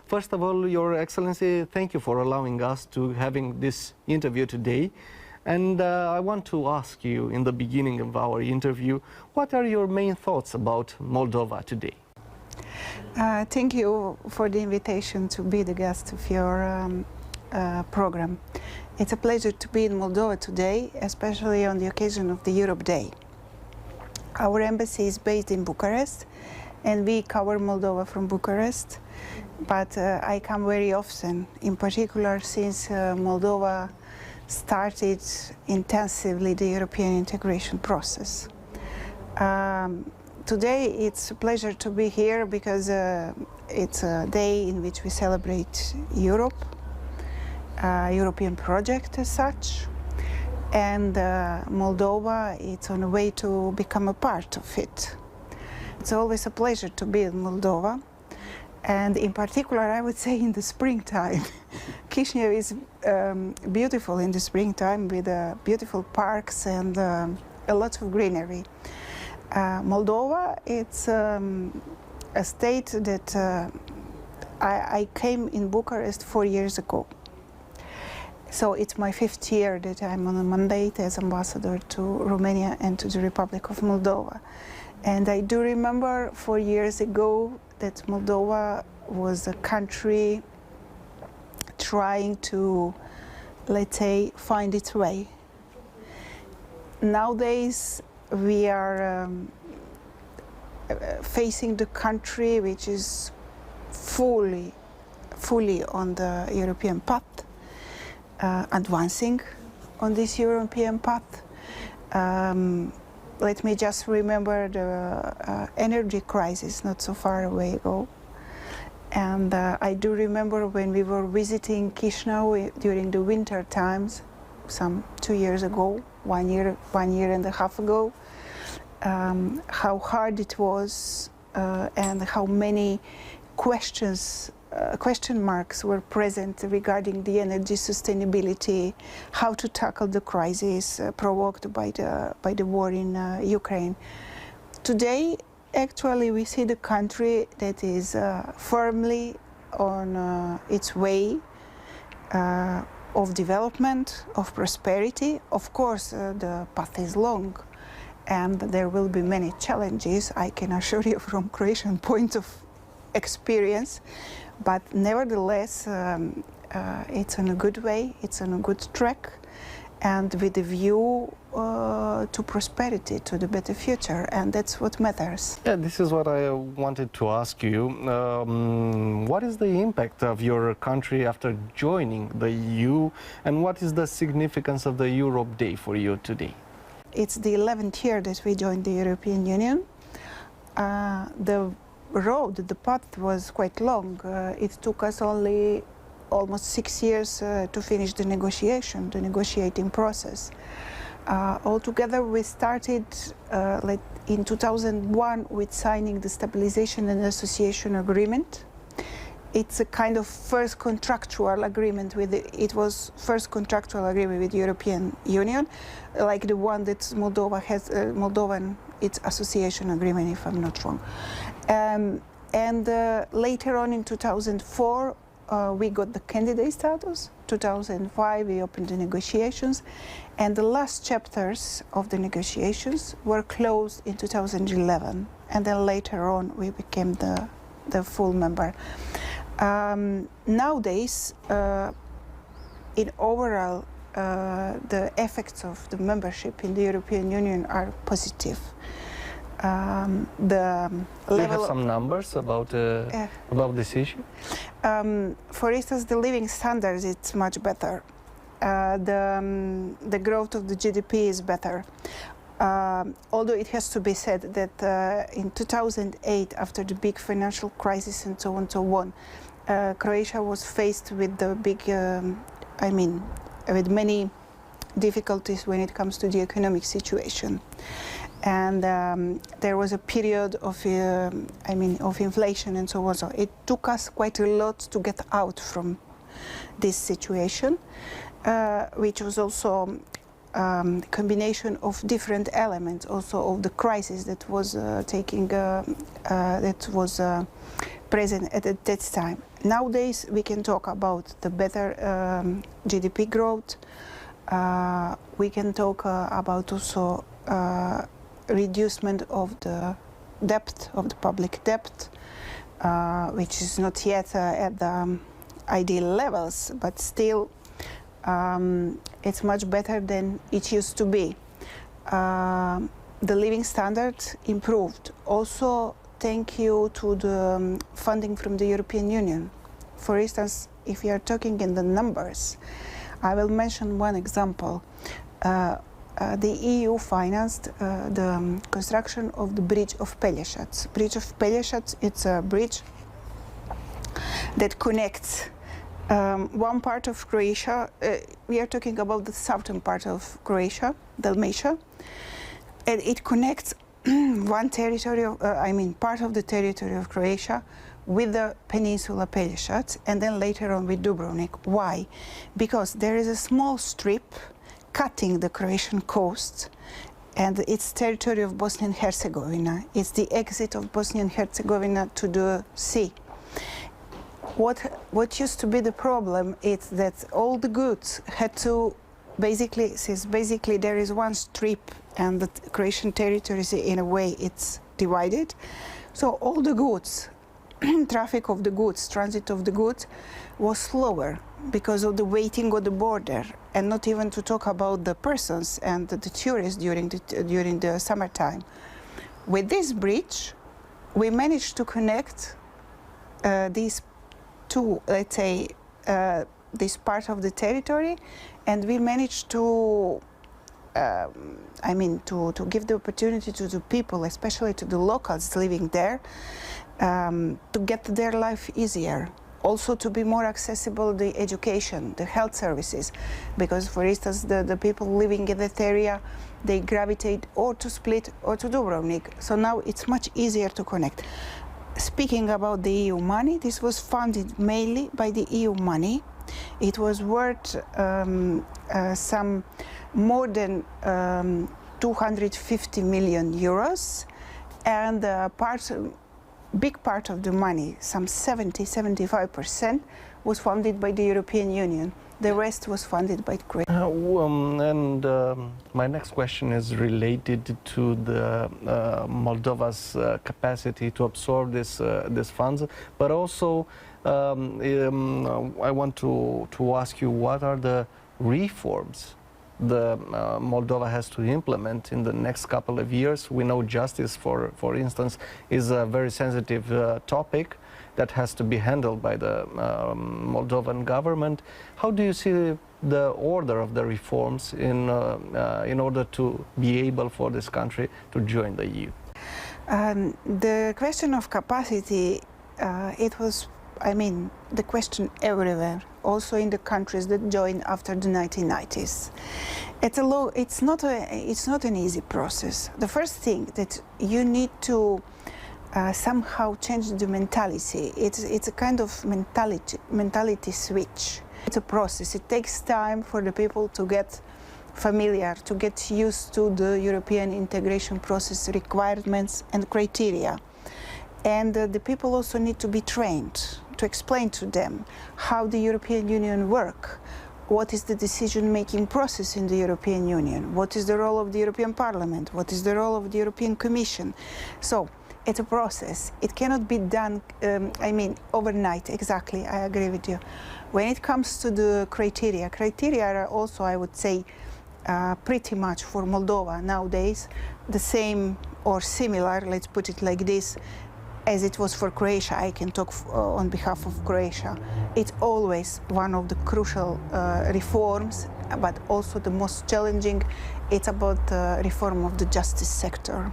First of all, Your Excellency, thank you for allowing us to having this interview today. And I want to ask you in the beginning of our interview, what are your main thoughts about Moldova today? Thank you for the invitation to be the guest of your program. It's a pleasure to be in Moldova today, especially on the occasion of the Europe Day. Our embassy is based in Bucharest, and we cover Moldova from Bucharest, but I come very often, in particular since Moldova started intensively the European integration process. Today it's a pleasure to be here because it's a day in which we celebrate Europe, European project as such, and Moldova is on the way to become a part of it. It's always a pleasure to be in Moldova, and in particular I would say in the springtime. Chisinau is beautiful in the springtime with beautiful parks and a lot of greenery. Moldova, it's a state that I came in Bucharest 4 years ago. So it's my 5th year that I'm on a mandate as ambassador to Romania and to the Republic of Moldova. And I do remember 4 years ago that Moldova was a country trying to, let's say, find its way. Nowadays, we are facing the country which is fully on the European path, advancing on this European path. Let me just remember the energy crisis not so far away ago. And I do remember when we were visiting Chisinau during the winter times, some 2 years ago, one year and a half ago, how hard it was and how many question marks were present regarding the energy sustainability, how to tackle the crisis provoked by the war in Ukraine. Today, actually, we see the country that is firmly on its way of development, of prosperity. Of course, the path is long, and there will be many challenges, I can assure you from Croatian point of experience, but nevertheless, it's in a good way, it's on a good track, and with a view to prosperity, to the better future, and that's what matters. Yeah, this is what I wanted to ask you. What is the impact of your country after joining the EU, and what is the significance of the Europe Day for you today? It's the 11th year that we joined the European Union. The path was quite long. It took us only almost 6 years to finish the negotiating process. Altogether, we started in 2001 with signing the Stabilization and Association Agreement. It's a kind of first contractual agreement it was first contractual agreement with the European Union, like the one that Moldova has, Moldovan, its association agreement, if I'm not wrong. And later on in 2004, we got the candidate status. 2005, we opened the negotiations, and the last chapters of the negotiations were closed in 2011, and then later on we became the full member. Nowadays, in overall, the effects of the membership in the European Union are positive. Do you have some numbers about this issue? For instance, the living standards, it's much better. The growth of the GDP is better. Although it has to be said that in 2008, after the big financial crisis and so on, Croatia was faced with the big, with many difficulties when it comes to the economic situation. And there was a period of, of inflation and so on. So it took us quite a lot to get out from this situation, which was also combination of different elements, also of the crisis that was present at that time. Nowadays we can talk about the better GDP growth. We can talk about also reducement of the debt, of the public debt, which is not yet at the ideal levels, but still it's much better than it used to be. The living standard improved. Also, thank you to the funding from the European Union. For instance, if you are talking in the numbers, I will mention one example. The EU financed the construction of the bridge of Pelješac. Bridge of Pelješac, it's a bridge that connects one part of Croatia. We are talking about the southern part of Croatia, Dalmatia, and it connects one territory, part of the territory of Croatia with the peninsula Pelješac, and then later on with Dubrovnik. Why? Because there is a small strip cutting the Croatian coast, and it's territory of Bosnia and Herzegovina. It's the exit of Bosnia and Herzegovina to the sea. What used to be the problem is that all the goods had to basically there is one strip and the Croatian territory is in a way it's divided. So all the goods, traffic of the goods, transit of the goods was slower because of the waiting on the border, and not even to talk about the persons and the tourists during the summertime. With this bridge, we managed to connect these two, let's say, this part of the territory, and we managed to to give the opportunity to the people, especially to the locals living there, to get their life easier. Also to be more accessible the education, the health services, because for instance the people living in that area, they gravitate or to Split or to Dubrovnik. So now it's much easier to connect. Speaking about the EU money, this was funded mainly by the EU money. It was worth some more than 250 million euros, and big part of the money, some 75%, was funded by the European Union. The rest was funded by Croatia. My next question is related to the Moldova's capacity to absorb these funds, but also I want to ask you, what are the reforms the Moldova has to implement in the next couple of years? We know justice, for instance, is a very sensitive topic that has to be handled by the Moldovan government. How do you see the order of the reforms in order to be able for this country to join the EU? The question of capacity, it was, the question everywhere, also in the countries that joined after the 1990s. It's not an easy process. The first thing that you need to somehow change the mentality. It's a kind of mentality switch. It's a process. It takes time for the people to get familiar, to get used to the European integration process requirements and criteria. And the people also need to be trained to explain to them how the European Union works, what is the decision-making process in the European Union, what is the role of the European Parliament, what is the role of the European Commission. So it's a process. It cannot be done, overnight. Exactly, I agree with you. When it comes to the criteria are also, I would say, pretty much for Moldova nowadays the same or similar, let's put it like this, as it was for Croatia. I can talk on behalf of Croatia. It's always one of the crucial reforms, but also the most challenging. It's about the reform of the justice sector.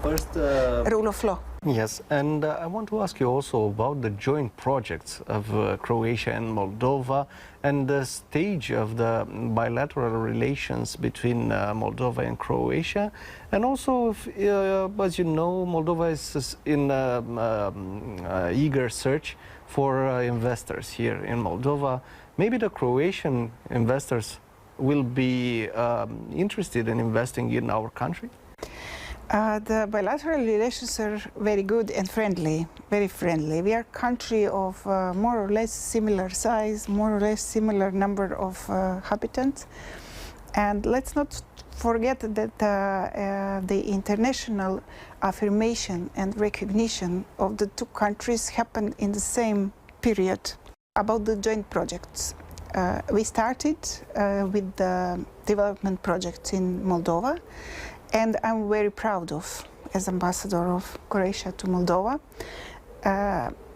First, rule of law. Yes, and I want to ask you also about the joint projects of Croatia and Moldova and the stage of the bilateral relations between Moldova and Croatia. And also, as you know, Moldova is in eager search for investors here in Moldova. Maybe the Croatian investors will be interested in investing in our country? The bilateral relations are very good and friendly, very friendly. We are a country of more or less similar size, more or less similar number of inhabitants. And let's not forget that the international affirmation and recognition of the two countries happened in the same period. About the joint projects, we started with the development projects in Moldova, and I'm very proud of, as ambassador of Croatia to Moldova.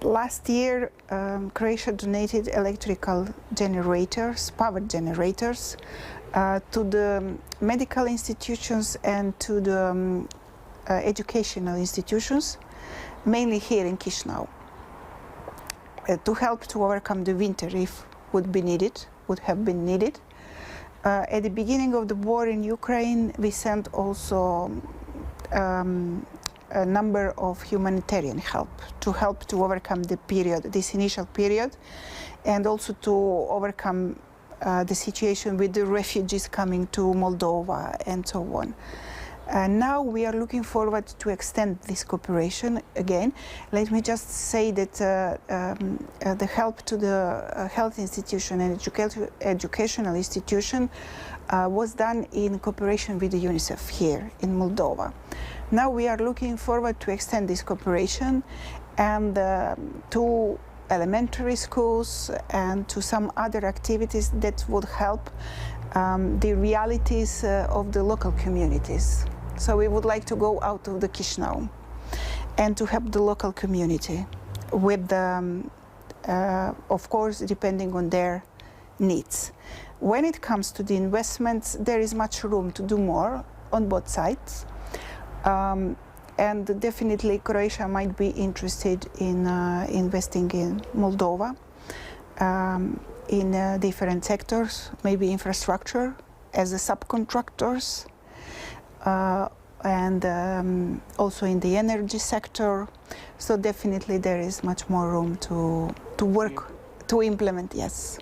Last year, Croatia donated electrical generators, power generators, to the medical institutions and to the educational institutions, mainly here in Chișinău, to help to overcome the winter if would have been needed. At the beginning of the war in Ukraine, we sent also a number of humanitarian help to overcome the period, this initial period, and also to overcome the situation with the refugees coming to Moldova and so on. Now we are looking forward to extend this cooperation again. Let me just say that the help to the health institution and educational institution was done in cooperation with the UNICEF here in Moldova. Now we are looking forward to extend this cooperation and to elementary schools and to some other activities that would help the realities of the local communities. So we would like to go out of the Chișinău and to help the local community with, of course, depending on their needs. When it comes to the investments, there is much room to do more on both sides. And definitely Croatia might be interested in investing in Moldova in different sectors, maybe infrastructure as a subcontractors, and also in the energy sector. So definitely there is much more room to work, to implement, yes.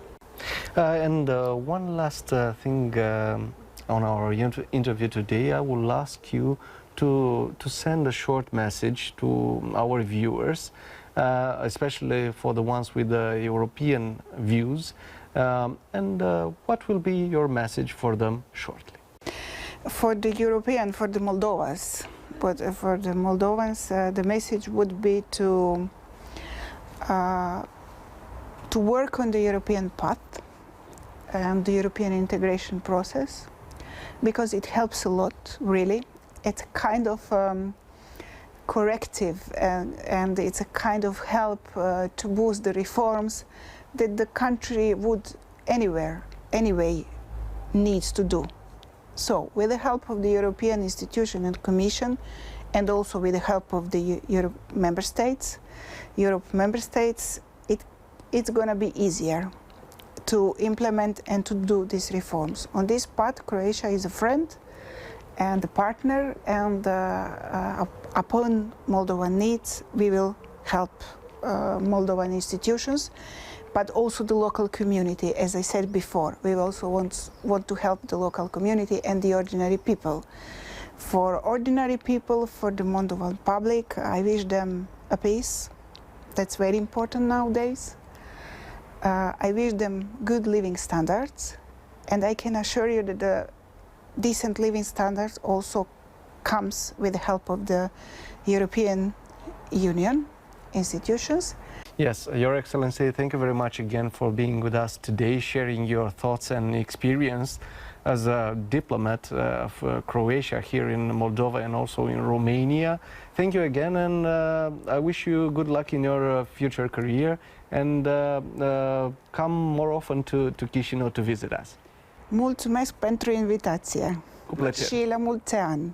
And one last thing on our interview today, I will ask you to send a short message to our viewers, especially for the ones with the European views. And what will be your message for them shortly? For the European, for the Moldovans, but for the Moldovans, the message would be to work on the European path and the European integration process, because it helps a lot, really. It's a kind of corrective and it's a kind of help to boost the reforms that the country would anyway needs to do. So with the help of the European institution and Commission, and also with the help of the Europe member states, it's going to be easier to implement and to do these reforms. On this part, Croatia is a friend and a partner, and upon Moldovan needs, we will help Moldovan institutions, but also the local community. As I said before, we also want to help the local community and the ordinary people. For ordinary people, for the Moldovan public, I wish them a peace. That's very important nowadays. I wish them good living standards, and I can assure you that the decent living standards also comes with the help of the European Union institutions. Yes, Your Excellency, thank you very much again for being with us today, sharing your thoughts and experience as a diplomat of Croatia here in Moldova and also in Romania. Thank you again, and I wish you good luck in your future career, and come more often to Chișinău to visit us. Mulțumesc pentru invitație. Cu plăcere. Și la mulți ani.